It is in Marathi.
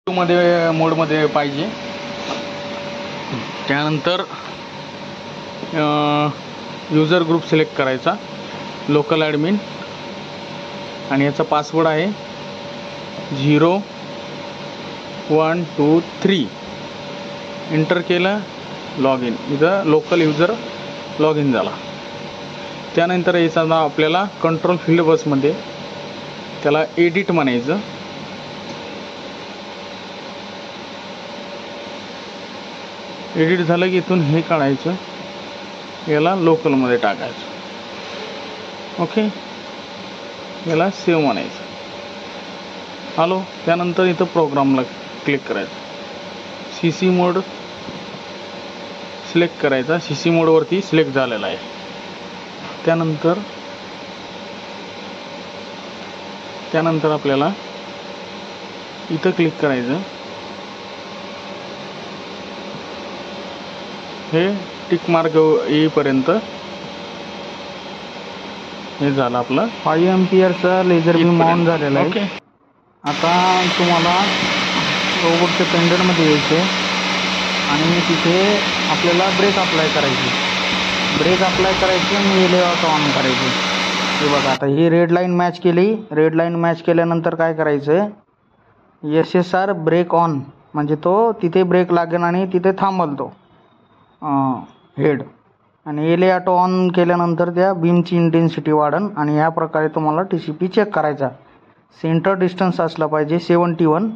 मोडमध्ये पाहिजे. त्यानंतर यूजर ग्रुप सिलेक्ट करायचा, लोकल ॲडमिन, आणि याचा पासवर्ड आहे 0123. एंटर केलं, लॉग इन. इथं लोकल यूजर लॉग इन झाला. त्यानंतर याचा नाव आपल्याला कंट्रोल फील्ड बसमध्ये त्याला एडिट म्हणायचं. एडिट झालं की इथून हे काढायचं, याला लोकलमध्ये टाकायचं. ओके, याला सेव्ह म्हणायचं. हॅलो. त्यानंतर इथं प्रोग्रामला क्लिक करायचं, CC मोड सिलेक्ट करायचा. CC मोडवरती सिलेक्ट झालेला आहे. त्यानंतर आपल्याला इथं क्लिक करायचं. हे टिक मार्क येईपर्यंत हे झालं आपलं 5 एम्पियरचा लेझर बीम ऑन झालेला आहे. ओके. आता तुम्हाला रोबोटच्या पेंडरमध्ये यायचं आणि तिथे आपल्याला ब्रेक अप्लाय करायची. आणि लेआउट ऑन करायची. हे बघा, आता ही रेड लाईन मॅच केली. रेड लाईन मॅच केल्यानंतर काय करायचं, SSR ब्रेक ऑन, म्हणजे तो तिथे ब्रेक लागेल आणि तिथे थांबल तो हेड. आणि एले ऑटो ऑन केल्यानंतर त्या बीमची इंटेन्सिटी वाढन. आणि या प्रकारे तुम्हाला TCP चेक करायचा. सेंटर डिस्टन्स असला पाहिजे 71.